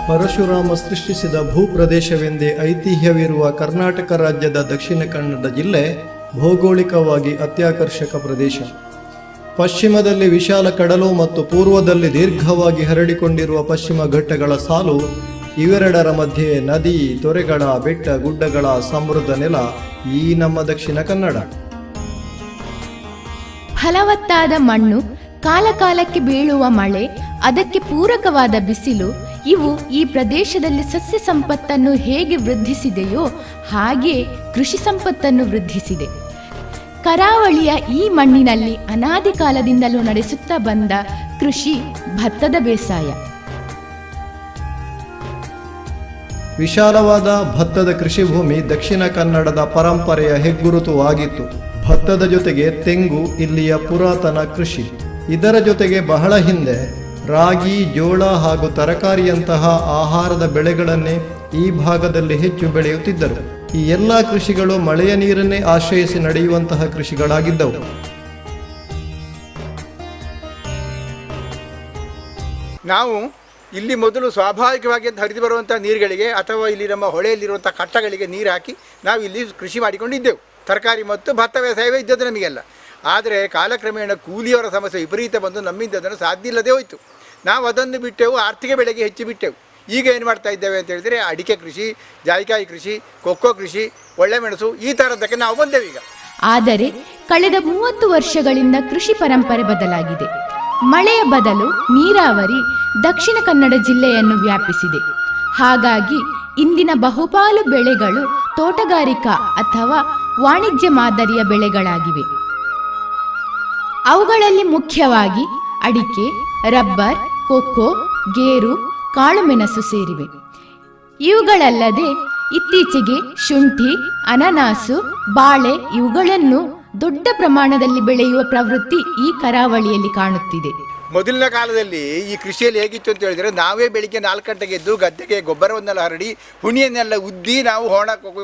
ಪರಶುರಾಮ ಸೃಷ್ಟಿಸಿದ ಭೂಪ್ರದೇಶವೆಂದೇ ಐತಿಹ್ಯವಿರುವ ಕರ್ನಾಟಕ ರಾಜ್ಯದ ದಕ್ಷಿಣ ಕನ್ನಡ ಜಿಲ್ಲೆ ಭೌಗೋಳಿಕವಾಗಿ ಅತ್ಯಾಕರ್ಷಕ ಪ್ರದೇಶ. ಪಶ್ಚಿಮದಲ್ಲಿ ವಿಶಾಲ ಕಡಲು ಮತ್ತು ಪೂರ್ವದಲ್ಲಿ ದೀರ್ಘವಾಗಿ ಹರಡಿಕೊಂಡಿರುವ ಪಶ್ಚಿಮ ಘಟ್ಟಗಳ ಸಾಲು. ಇವೆರಡರ ಮಧ್ಯೆ ನದಿ, ತೊರೆಗಳ, ಬೆಟ್ಟ ಗುಡ್ಡಗಳ ಸಮೃದ್ಧ ನೆಲ ಈ ನಮ್ಮ ದಕ್ಷಿಣ ಕನ್ನಡ. ಫಲವತ್ತಾದ ಮಣ್ಣು, ಕಾಲಕಾಲಕ್ಕೆ ಬೀಳುವ ಮಳೆ, ಅದಕ್ಕೆ ಪೂರಕವಾದ ಬಿಸಿಲು ಇವು ಈ ಪ್ರದೇಶದಲ್ಲಿ ಸಸ್ಯ ಸಂಪತ್ತನ್ನು ಹೇಗೆ ವೃದ್ಧಿಸಿದೆಯೋ ಹಾಗೆ ಕೃಷಿ ಸಂಪತ್ತನ್ನು ವೃದ್ಧಿಸಿದೆ. ಕರಾವಳಿಯ ಈ ಮಣ್ಣಿನಲ್ಲಿ ಅನಾದಿ ಕಾಲದಿಂದಲೂ ನಡೆಸುತ್ತಾ ಬಂದ ಕೃಷಿ ಭತ್ತದ ಬೇಸಾಯ. ವಿಶಾಲವಾದ ಭತ್ತದ ಕೃಷಿ ಭೂಮಿ ದಕ್ಷಿಣ ಕನ್ನಡದ ಪರಂಪರೆಯ ಹೆಗ್ಗುರುತುವಾಗಿತ್ತು. ಭತ್ತದ ಜೊತೆಗೆ ತೆಂಗು ಇಲ್ಲಿಯ ಪುರಾತನ ಕೃಷಿ. ಇದರ ಜೊತೆಗೆ ಬಹಳ ಹಿಂದೆ ರಾಗಿ, ಜೋಳ ಹಾಗೂ ತರಕಾರಿಯಂತಹ ಆಹಾರದ ಬೆಳೆಗಳನ್ನೇ ಈ ಭಾಗದಲ್ಲಿ ಹೆಚ್ಚು ಬೆಳೆಯುತ್ತಿದ್ದರು. ಈ ಎಲ್ಲ ಕೃಷಿಗಳು ಮಳೆಯ ನೀರನ್ನೇ ಆಶ್ರಯಿಸಿ ನಡೆಯುವಂತಹ ಕೃಷಿಗಳಾಗಿದ್ದವು. ನಾವು ಇಲ್ಲಿ ಮೊದಲು ಸ್ವಾಭಾವಿಕವಾಗಿ ಅಂತ ಹರಿದು ಬರುವಂಥ ನೀರುಗಳಿಗೆ ಅಥವಾ ಇಲ್ಲಿ ನಮ್ಮ ಹೊಳೆಯಲ್ಲಿರುವಂಥ ಕಟ್ಟಗಳಿಗೆ ನೀರು ಹಾಕಿ ನಾವು ಇಲ್ಲಿ ಕೃಷಿ ಮಾಡಿಕೊಂಡಿದ್ದೆವು. ತರಕಾರಿ ಮತ್ತು ಭತ್ತ ವ್ಯವಸಾಯವೇ ಇದ್ದದ್ದು ನಮಗೆಲ್ಲ. ಆದರೆ ಕಾಲಕ್ರಮೇಣ ಕೂಲಿಯವರ ಸಮಸ್ಯೆ ವಿಪರೀತ ಬಂದು ನಮ್ಮಿಂದ ಅದನ್ನು ಸಾಧ್ಯ ಇಲ್ಲದೆ ಹೋಯಿತು. ನಾವು ಅದನ್ನು ಬಿಟ್ಟೆವು, ಆರ್ಥಿಕ ಬೆಳೆಗೆ ಹೆಚ್ಚು ಬಿಟ್ಟೆವು. ಈಗ ಏನು ಮಾಡ್ತಾ ಇದ್ದೇವೆ ಅಂತ ಹೇಳಿದರೆ ಅಡಿಕೆ ಕೃಷಿ, ಜಾಯಿಕಾಯಿ ಕೃಷಿ, ಕೊಕ್ಕೋ ಕೃಷಿ, ಒಳ್ಳೆಮೆಣಸು ಈ ಥರದ್ದಕ್ಕೆ ನಾವು ಬಂದೆವು ಈಗ. ಆದರೆ ಕಳೆದ 30 ವರ್ಷಗಳಿಂದ ಕೃಷಿ ಪರಂಪರೆ ಬದಲಾಗಿದೆ. ಮಳೆಯ ಬದಲು ನೀರಾವರಿ ದಕ್ಷಿಣ ಕನ್ನಡ ಜಿಲ್ಲೆಯನ್ನು ವ್ಯಾಪಿಸಿದೆ. ಹಾಗಾಗಿ ಇಂದಿನ ಬಹುಪಾಲು ಬೆಳೆಗಳು ತೋಟಗಾರಿಕಾ ಅಥವಾ ವಾಣಿಜ್ಯ ಮಾದರಿಯ ಬೆಳೆಗಳಾಗಿವೆ. ಅವುಗಳಲ್ಲಿ ಮುಖ್ಯವಾಗಿ ಅಡಿಕೆ, ರಬ್ಬರ್, ಕೊಕ್ಕೋ, ಗೇರು, ಕಾಳುಮೆಣಸು ಸೇರಿವೆ. ಇವುಗಳಲ್ಲದೆ ಇತ್ತೀಚೆಗೆ ಶುಂಠಿ, ಅನನಾಸು, ಬಾಳೆ ಇವುಗಳನ್ನು ದೊಡ್ಡ ಪ್ರಮಾಣದಲ್ಲಿ ಬೆಳೆಯುವ ಪ್ರವೃತ್ತಿ ಈ ಕರಾವಳಿಯಲ್ಲಿ ಕಾಣುತ್ತಿದೆ. ಮೊದಲಿನ ಕಾಲದಲ್ಲಿ ಈ ಕೃಷಿಯಲ್ಲಿ ಹೇಗಿತ್ತು ಅಂತ ಹೇಳಿದರೆ ನಾವೇ ಬೆಳಿಗ್ಗೆ 4 ಗಂಟೆಗೆ ಎದ್ದು ಗದ್ದೆಗೆ ಗೊಬ್ಬರವನ್ನೆಲ್ಲ ಹರಡಿ ಹುಣಿಯನ್ನೆಲ್ಲ ಉದ್ದಿ ನಾವು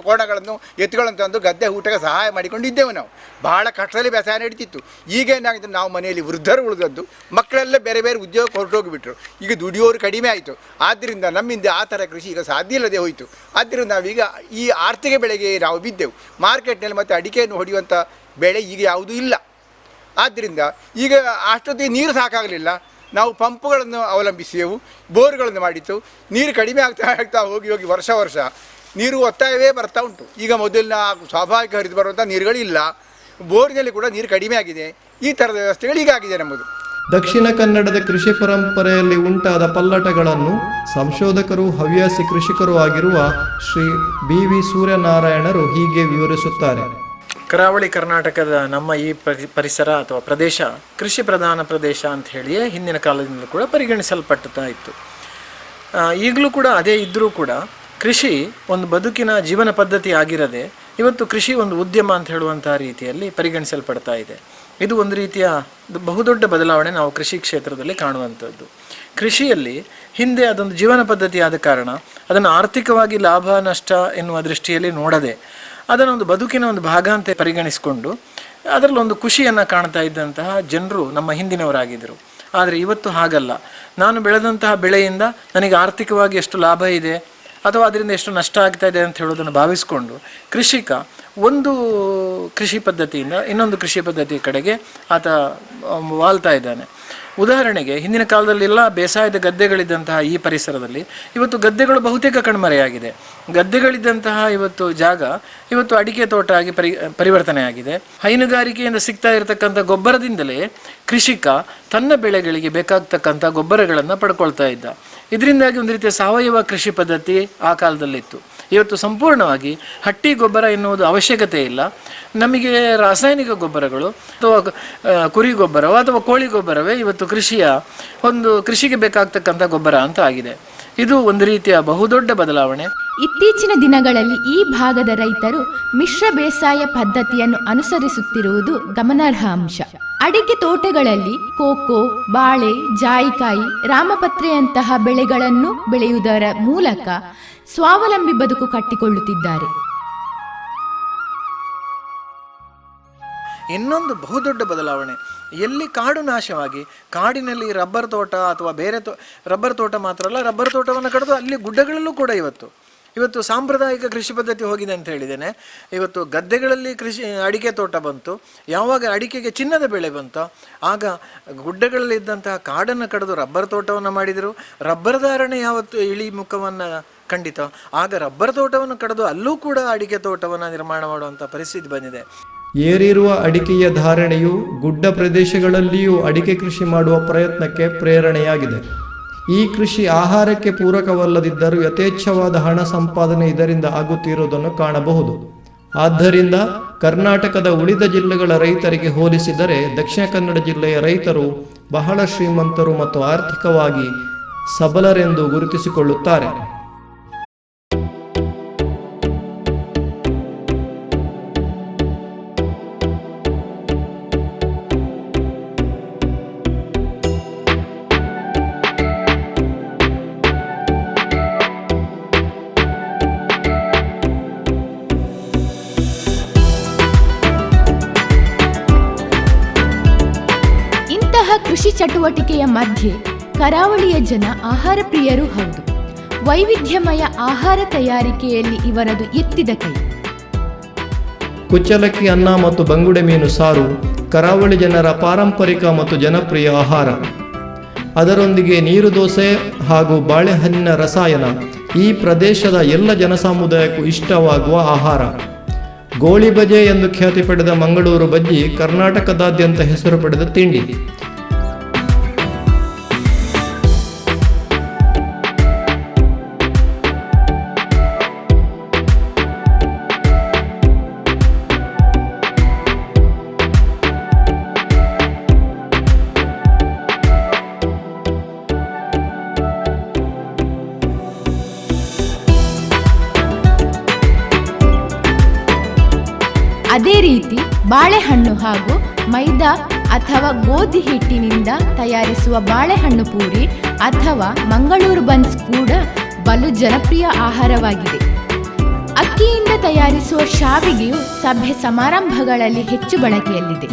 ಕೋಣಗಳನ್ನು ಎತ್ತುಗಳನ್ನು ತಂದು ಗದ್ದೆ ಊಟಕ್ಕೆ ಸಹಾಯ ಮಾಡಿಕೊಂಡಿದ್ದೆವು. ನಾವು ಬಹಳ ಕಷ್ಟದಲ್ಲಿ ಬೇಸಾಯ ನಡೀತಿತ್ತು. ಈಗ ಏನಾಗಿದೆ, ನಾವು ಮನೆಯಲ್ಲಿ ವೃದ್ಧರು ಉಳಿದದ್ದು, ಮಕ್ಕಳೆಲ್ಲ ಬೇರೆ ಬೇರೆ ಉದ್ಯೋಗಕ್ಕೆ ಹೊರಟೋಗಿಬಿಟ್ರು. ಈಗ ದುಡಿಯೋರು ಕಡಿಮೆ ಆಯಿತು. ಆದ್ದರಿಂದ ನಮ್ಮಿಂದ ಆ ಥರ ಕೃಷಿ ಈಗ ಸಾಧ್ಯ ಇಲ್ಲದೆ ಹೋಯಿತು. ಆದ್ದರಿಂದ ನಾವೀಗ ಈ ಆರ್ಥಿಕ ಬೆಳೆಗೆ ನಾವು ಬಿದ್ದೆವು. ಮಾರ್ಕೆಟ್ನಲ್ಲಿ ಮತ್ತು ಅಡಿಕೆಯನ್ನು ಹೊಡೆಯುವಂಥ ಬೆಳೆ ಈಗ ಯಾವುದೂ ಇಲ್ಲ. ಆದ್ದರಿಂದ ಈಗ ಅಷ್ಟೊತ್ತಿಗೆ ನೀರು ಸಾಕಾಗಲಿಲ್ಲ. ನಾವು ಪಂಪುಗಳನ್ನು ಅವಲಂಬಿಸಿದೆವು, ಬೋರ್ಗಳನ್ನು ಮಾಡಿತ್ತು. ನೀರು ಕಡಿಮೆ ಆಗ್ತಾ ಹೋಗಿ ವರ್ಷ ನೀರು ಒತ್ತಾಯವೇ ಬರ್ತಾ ಉಂಟು. ಈಗ ಮೊದಲಿನ ಸ್ವಾಭಾವಿಕ ಹರಿದು ಬರುವಂಥ ನೀರುಗಳಿಲ್ಲ. ಬೋರಿನಲ್ಲಿ ಕೂಡ ನೀರು ಕಡಿಮೆ ಆಗಿದೆ. ಈ ಥರದ ವ್ಯವಸ್ಥೆಗಳು ಈಗಾಗಿದೆ ನಮ್ಮದು. ದಕ್ಷಿಣ ಕನ್ನಡದ ಕೃಷಿ ಪರಂಪರೆಯಲ್ಲಿ ಉಂಟಾದ ಪಲ್ಲಟಗಳನ್ನು ಸಂಶೋಧಕರು, ಹವ್ಯಾಸಿ ಕೃಷಿಕರು ಆಗಿರುವ ಶ್ರೀ BV ಸೂರ್ಯನಾರಾಯಣರು ಹೀಗೆ ವಿವರಿಸುತ್ತಾರೆ. ಕರಾವಳಿ ಕರ್ನಾಟಕದ ನಮ್ಮ ಈ ಪರಿಸರ ಅಥವಾ ಪ್ರದೇಶ ಕೃಷಿ ಪ್ರಧಾನ ಪ್ರದೇಶ ಅಂತ ಹೇಳಿಯೇ ಹಿಂದಿನ ಕಾಲದಿಂದಲೂ ಕೂಡ ಪರಿಗಣಿಸಲ್ಪಡ್ತಾ ಇತ್ತು. ಈಗಲೂ ಕೂಡ ಅದೇ ಇದ್ದರೂ ಕೂಡ ಕೃಷಿ ಒಂದು ಬದುಕಿನ ಜೀವನ ಪದ್ಧತಿ ಆಗಿರದೆ ಇವತ್ತು ಕೃಷಿ ಒಂದು ಉದ್ಯಮ ಅಂತ ಹೇಳುವಂಥ ರೀತಿಯಲ್ಲಿ ಪರಿಗಣಿಸಲ್ಪಡ್ತಾ ಇದೆ. ಇದು ಒಂದು ರೀತಿಯ ಬಹುದೊಡ್ಡ ಬದಲಾವಣೆ ನಾವು ಕೃಷಿ ಕ್ಷೇತ್ರದಲ್ಲಿ ಕಾಣುವಂಥದ್ದು. ಕೃಷಿಯಲ್ಲಿ ಹಿಂದೆ ಅದೊಂದು ಜೀವನ ಪದ್ಧತಿ ಆದ ಕಾರಣ ಅದನ್ನು ಆರ್ಥಿಕವಾಗಿ ಲಾಭ ನಷ್ಟ ಎನ್ನುವ ದೃಷ್ಟಿಯಲ್ಲಿ ನೋಡದೆ ಅದನ್ನೊಂದು ಬದುಕಿನ ಒಂದು ಭಾಗ ಅಂತ ಪರಿಗಣಿಸಿಕೊಂಡು ಅದರಲ್ಲಿ ಒಂದು ಖುಷಿಯನ್ನು ಕಾಣ್ತಾ ಇದ್ದಂತಹ ಜನರು ನಮ್ಮ ಹಿಂದಿನವರಾಗಿದ್ದರು. ಆದರೆ ಇವತ್ತು ಹಾಗಲ್ಲ. ನಾನು ಬೆಳೆದಂತಹ ಬೆಳೆಯಿಂದ ನನಗೆ ಆರ್ಥಿಕವಾಗಿ ಎಷ್ಟು ಲಾಭ ಇದೆ ಅಥವಾ ಅದರಿಂದ ಎಷ್ಟು ನಷ್ಟ ಆಗ್ತಾ ಇದೆ ಅಂತ ಹೇಳೋದನ್ನು ಭಾವಿಸಿಕೊಂಡು ಕೃಷಿಕ ಒಂದು ಕೃಷಿ ಪದ್ಧತಿಯಿಂದ ಇನ್ನೊಂದು ಕೃಷಿ ಪದ್ಧತಿ ಕಡೆಗೆ ಆತ ವಾಲ್ತಾ ಇದ್ದಾನೆ. ಉದಾಹರಣೆಗೆ ಹಿಂದಿನ ಕಾಲದಲ್ಲೆಲ್ಲ ಬೇಸಾಯದ ಗದ್ದೆಗಳಿದ್ದಂತಹ ಈ ಪರಿಸರದಲ್ಲಿ ಇವತ್ತು ಗದ್ದೆಗಳು ಬಹುತೇಕ ಕಣ್ಮರೆಯಾಗಿದೆ. ಗದ್ದೆಗಳಿದ್ದಂತಹ ಇವತ್ತು ಜಾಗ ಇವತ್ತು ಅಡಿಕೆ ತೋಟ ಆಗಿ ಪರಿವರ್ತನೆ ಆಗಿದೆ. ಹೈನುಗಾರಿಕೆಯಿಂದ ಸಿಗ್ತಾ ಇರತಕ್ಕಂಥ ಗೊಬ್ಬರದಿಂದಲೇ ಕೃಷಿಕ ತನ್ನ ಬೆಳೆಗಳಿಗೆ ಬೇಕಾಗ್ತಕ್ಕಂಥ ಗೊಬ್ಬರಗಳನ್ನು ಪಡ್ಕೊಳ್ತಾ ಇದ್ದ. ಇದರಿಂದಾಗಿ ಒಂದು ರೀತಿಯ ಸಾವಯವ ಕೃಷಿ ಪದ್ಧತಿ ಆ ಕಾಲದಲ್ಲಿತ್ತು. ಇವತ್ತು ಸಂಪೂರ್ಣವಾಗಿ ಹಟ್ಟಿ ಗೊಬ್ಬರ ಎನ್ನುವುದು ಅವಶ್ಯಕತೆ ಇಲ್ಲ. ನಮಗೆ ರಾಸಾಯನಿಕ ಗೊಬ್ಬರಗಳು ಅಥವಾ ಕುರಿ ಗೊಬ್ಬರವೋ ಅಥವಾ ಕೋಳಿ ಗೊಬ್ಬರವೇ ಇವತ್ತು ಕೃಷಿಗೆ ಬೇಕಾಗ್ತಕ್ಕಂಥ ಗೊಬ್ಬರ ಅಂತ ಆಗಿದೆ. ಇದು ಒಂದು ರೀತಿಯ ಬಹುದೊಡ್ಡ ಬದಲಾವಣೆ. ಇತ್ತೀಚಿನ ದಿನಗಳಲ್ಲಿ ಈ ಭಾಗದ ರೈತರು ಮಿಶ್ರ ಬೇಸಾಯ ಪದ್ಧತಿಯನ್ನು ಅನುಸರಿಸುತ್ತಿರುವುದು ಗಮನಾರ್ಹ ಅಂಶ. ಅಡಿಕೆ ತೋಟಗಳಲ್ಲಿ ಕೋಕೋ, ಬಾಳೆ, ಜಾಯಿಕಾಯಿ, ರಾಮಪತ್ರೆಯಂತಹ ಬೆಳೆಗಳನ್ನು ಬೆಳೆಯುವುದರ ಮೂಲಕ ಸ್ವಾವಲಂಬಿ ಬದುಕು ಕಟ್ಟಿಕೊಳ್ಳುತ್ತಿದ್ದಾರೆ. ಇನ್ನೊಂದು ಬಹುದೊಡ್ಡ ಬದಲಾವಣೆ, ಎಲ್ಲಿ ಕಾಡು ನಾಶವಾಗಿ ಕಾಡಿನಲ್ಲಿ ರಬ್ಬರ್ ತೋಟ ಅಥವಾ ಬೇರೆ ರಬ್ಬರ್ ತೋಟ ಮಾತ್ರ ಅಲ್ಲ, ರಬ್ಬರ್ ತೋಟವನ್ನು ಕಡಿದು ಅಲ್ಲಿ ಗುಡ್ಡಗಳಲ್ಲೂ ಕೂಡ ಇವತ್ತು ಸಾಂಪ್ರದಾಯಿಕ ಕೃಷಿ ಪದ್ಧತಿ ಹೋಗಿದೆ ಅಂತ ಹೇಳಿದ್ದೇನೆ. ಇವತ್ತು ಗದ್ದೆಗಳಲ್ಲಿ ಅಡಿಕೆ ತೋಟ ಬಂತು. ಯಾವಾಗ ಅಡಿಕೆಗೆ ಚಿನ್ನದ ಬೆಳೆ ಬಂತೋ ಆಗ ಗುಡ್ಡಗಳಲ್ಲಿ ಇದ್ದಂತಹ ಕಾಡನ್ನು ಕಡಿದು ರಬ್ಬರ್ ತೋಟವನ್ನು ಮಾಡಿದರು. ರಬ್ಬರ್ ಧಾರಣೆ ಯಾವತ್ತು ಇಳಿಮುಖವನ್ನು ಕಂಡಿತೋ ಆಗ ರಬ್ಬರ್ ತೋಟವನ್ನು ಕಡಿದು ಅಲ್ಲೂ ಕೂಡ ಅಡಿಕೆ ತೋಟವನ್ನು ನಿರ್ಮಾಣ ಮಾಡುವಂಥ ಪರಿಸ್ಥಿತಿ ಬಂದಿದೆ. ಏರಿರುವ ಅಡಿಕೆಯ ಧಾರಣೆಯು ಗುಡ್ಡ ಪ್ರದೇಶಗಳಲ್ಲಿಯೂ ಅಡಿಕೆ ಕೃಷಿ ಮಾಡುವ ಪ್ರಯತ್ನಕ್ಕೆ ಪ್ರೇರಣೆಯಾಗಿದೆ. ಈ ಕೃಷಿ ಆಹಾರಕ್ಕೆ ಪೂರಕವಲ್ಲದಿದ್ದರೂ ಯಥೇಚ್ಛವಾದ ಹಣ ಸಂಪಾದನೆ ಇದರಿಂದ ಆಗುತ್ತಿರುವುದನ್ನು ಕಾಣಬಹುದು. ಆದ್ದರಿಂದ ಕರ್ನಾಟಕದ ಉಳಿದ ಜಿಲ್ಲೆಗಳ ರೈತರಿಗೆ ಹೋಲಿಸಿದರೆ ದಕ್ಷಿಣ ಕನ್ನಡ ಜಿಲ್ಲೆಯ ರೈತರು ಬಹಳ ಶ್ರೀಮಂತರು ಮತ್ತು ಆರ್ಥಿಕವಾಗಿ ಸಬಲರೆಂದು ಗುರುತಿಸಿಕೊಳ್ಳುತ್ತಾರೆ. ಕೃಷಿ ಚಟುವಟಿಕೆಯ ಮಧ್ಯೆ ಕರಾವಳಿಯ ಜನ ಆಹಾರ ಪ್ರಿಯರೂ ಹೌದು. ವೈವಿಧ್ಯಮಯ ಆಹಾರ ತಯಾರಿಕೆಯಲ್ಲಿ ಇವರದು ಎತ್ತಿದ ಕೈ. ಕುಚ್ಚಲಕ್ಕಿ ಅನ್ನ ಮತ್ತು ಬಂಗುಡೆ ಮೀನು ಸಾರು ಕರಾವಳಿ ಜನರ ಪಾರಂಪರಿಕ ಮತ್ತು ಜನಪ್ರಿಯ ಆಹಾರ. ಅದರೊಂದಿಗೆ ನೀರು ದೋಸೆ ಹಾಗೂ ಬಾಳೆಹಣ್ಣಿನ ರಸಾಯನ ಈ ಪ್ರದೇಶದ ಎಲ್ಲ ಜನಸಮುದಾಯಕ್ಕೂ ಇಷ್ಟವಾಗುವ ಆಹಾರ. ಗೋಳಿ ಬಜೆ ಎಂದು ಖ್ಯಾತಿ ಪಡೆದ ಮಂಗಳೂರು ಬಜ್ಜಿ ಕರ್ನಾಟಕದಾದ್ಯಂತ ಹೆಸರು ಪಡೆದ ತಿಂಡಿ. ಅದೇ ರೀತಿ ಬಾಳೆಹಣ್ಣು ಹಾಗೂ ಮೈದಾ ಅಥವಾ ಗೋಧಿ ಹಿಟ್ಟಿನಿಂದ ತಯಾರಿಸುವ ಬಾಳೆಹಣ್ಣು ಪೂರಿ ಅಥವಾ ಮಂಗಳೂರು ಬನ್ಸ್ ಕೂಡ ಬಲು ಜನಪ್ರಿಯ ಆಹಾರವಾಗಿದೆ. ಅಕ್ಕಿಯಿಂದ ತಯಾರಿಸುವ ಶಾವಿಗೆಯು ಸಭೆ ಸಮಾರಂಭಗಳಲ್ಲಿ ಹೆಚ್ಚು ಬಳಕೆಯಲ್ಲಿದೆ.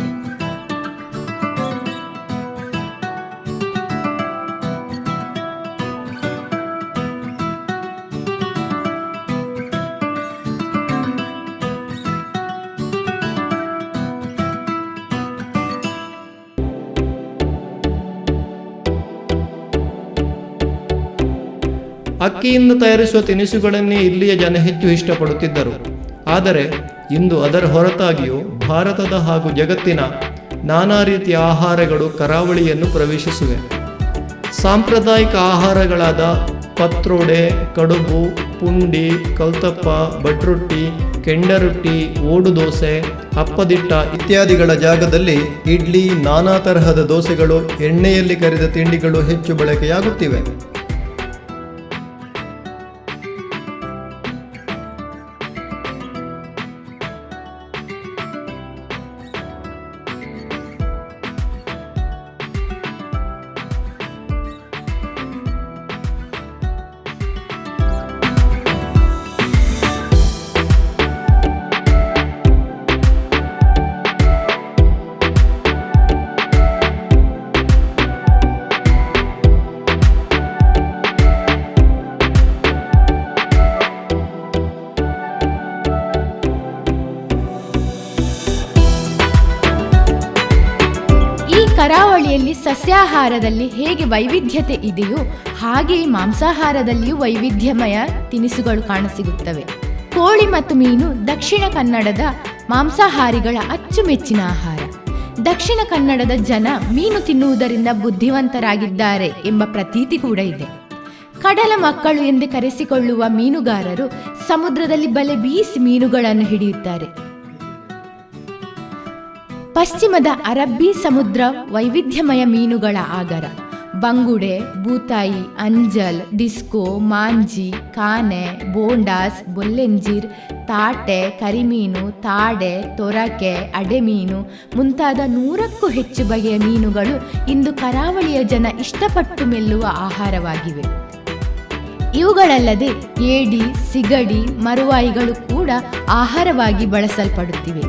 ಅಕ್ಕಿಯಿಂದ ತಯಾರಿಸುವ ತಿನಿಸುಗಳನ್ನೇ ಇಲ್ಲಿಯ ಜನ ಹೆಚ್ಚು ಇಷ್ಟಪಡುತ್ತಿದ್ದರು. ಆದರೆ ಇಂದು ಅದರ ಹೊರತಾಗಿಯೂ ಭಾರತದ ಹಾಗೂ ಜಗತ್ತಿನ ನಾನಾ ರೀತಿಯ ಆಹಾರಗಳು ಕರಾವಳಿಯನ್ನು ಪ್ರವೇಶಿಸಿವೆ. ಸಾಂಪ್ರದಾಯಿಕ ಆಹಾರಗಳಾದ ಪತ್ರೋಡೆ, ಕಡುಬು, ಪುಂಡಿ, ಕಲ್ತಪ್ಪ, ಭಟ್ರೊಟ್ಟಿ, ಕೆಂಡರೊಟ್ಟಿ, ಓಡು ದೋಸೆ, ಅಪ್ಪದಿಟ್ಟ ಇತ್ಯಾದಿಗಳ ಜಾಗದಲ್ಲಿ ಇಡ್ಲಿ, ನಾನಾ ತರಹದ ದೋಸೆಗಳು, ಎಣ್ಣೆಯಲ್ಲಿ ಕರಿದ ತಿಂಡಿಗಳು ಹೆಚ್ಚು ಬಳಕೆಯಾಗುತ್ತಿವೆ. ಕರಾವಳಿಯಲ್ಲಿ ಸಸ್ಯಾಹಾರದಲ್ಲಿ ಹೇಗೆ ವೈವಿಧ್ಯತೆ ಇದೆಯೋ ಹಾಗೆಯೇ ಮಾಂಸಾಹಾರದಲ್ಲಿಯೂ ವೈವಿಧ್ಯಮಯ ತಿನಿಸುಗಳು ಕಾಣಸಿಗುತ್ತವೆ. ಕೋಳಿ ಮತ್ತು ಮೀನು ದಕ್ಷಿಣ ಕನ್ನಡದ ಮಾಂಸಾಹಾರಿಗಳ ಅಚ್ಚುಮೆಚ್ಚಿನ ಆಹಾರ. ದಕ್ಷಿಣ ಕನ್ನಡದ ಜನ ಮೀನು ತಿನ್ನುವುದರಿಂದ ಬುದ್ಧಿವಂತರಾಗಿದ್ದಾರೆ ಎಂಬ ಪ್ರತೀತಿ ಕೂಡ ಇದೆ. ಕಡಲ ಮಕ್ಕಳು ಎಂದು ಕರೆಸಿಕೊಳ್ಳುವ ಮೀನುಗಾರರು ಸಮುದ್ರದಲ್ಲಿ ಬಲೆ ಬೀಸಿ ಮೀನುಗಳನ್ನು ಹಿಡಿಯುತ್ತಾರೆ. ಪಶ್ಚಿಮದ ಅರಬ್ಬಿ ಸಮುದ್ರ ವೈವಿಧ್ಯಮಯ ಮೀನುಗಳ ಆಗರ. ಬಂಗುಡೆ, ಬೂತಾಯಿ, ಅಂಜಲ್, ಡಿಸ್ಕೋ, ಮಾಂಜಿ, ಕಾನೆ, ಬೋಂಡಾಸ್, ಬೊಲ್ಲೆಂಜಿರ್, ತಾಟೆ, ಕರಿಮೀನು, ತಾಡೆ, ತೊರಕೆ, ಅಡೆಮೀನು ಮುಂತಾದ 100ಕ್ಕೂ ಹೆಚ್ಚು ಬಗೆಯ ಮೀನುಗಳು ಇಂದು ಕರಾವಳಿಯ ಜನ ಇಷ್ಟಪಟ್ಟು ಮೆಲ್ಲುವ ಆಹಾರವಾಗಿವೆ. ಇವುಗಳಲ್ಲದೆ ಏಡಿ, ಸಿಗಡಿ, ಮರುವಾಯಿಗಳು ಕೂಡ ಆಹಾರವಾಗಿ ಬಳಸಲ್ಪಡುತ್ತಿವೆ.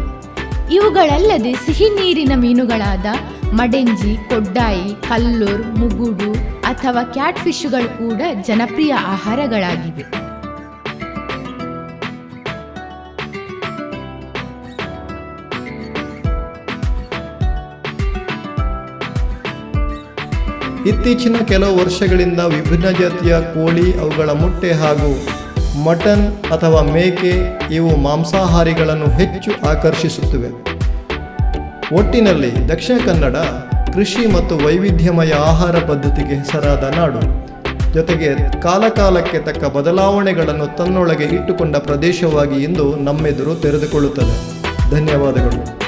ಇವುಗಳಲ್ಲದೆ ಸಿಹಿ ನೀರಿನ ಮೀನುಗಳಾದ ಮಡೆಂಜಿ, ಕೊಡ್ಡಾಯಿ, ಕಲ್ಲೂರ್, ಮುಗುಡು ಅಥವಾ ಕ್ಯಾಟ್ ಫಿಶ್ಗಳು ಕೂಡ ಜನಪ್ರಿಯ ಆಹಾರಗಳಾಗಿವೆ. ಇತ್ತೀಚಿನ ಕೆಲವು ವರ್ಷಗಳಿಂದ ವಿಭಿನ್ನ ಜಾತಿಯ ಕೋಳಿ, ಅವುಗಳ ಮೊಟ್ಟೆ ಹಾಗೂ ಮಟನ್ ಅಥವಾ ಮೇಕೆ ಇವು ಮಾಂಸಾಹಾರಿಗಳನ್ನು ಹೆಚ್ಚು ಆಕರ್ಷಿಸುತ್ತಿವೆ. ಒಟ್ಟಿನಲ್ಲಿ ದಕ್ಷಿಣ ಕನ್ನಡ ಕೃಷಿ ಮತ್ತು ವೈವಿಧ್ಯಮಯ ಆಹಾರ ಪದ್ಧತಿಗೆ ಹೆಸರಾದ ನಾಡು. ಜೊತೆಗೆ ಕಾಲಕಾಲಕ್ಕೆ ತಕ್ಕ ಬದಲಾವಣೆಗಳನ್ನು ತನ್ನೊಳಗೆ ಇಟ್ಟುಕೊಂಡ ಪ್ರದೇಶವಾಗಿ ಇಂದು ನಮ್ಮೆದುರು ತೆರೆದುಕೊಳ್ಳುತ್ತದೆ. ಧನ್ಯವಾದಗಳು.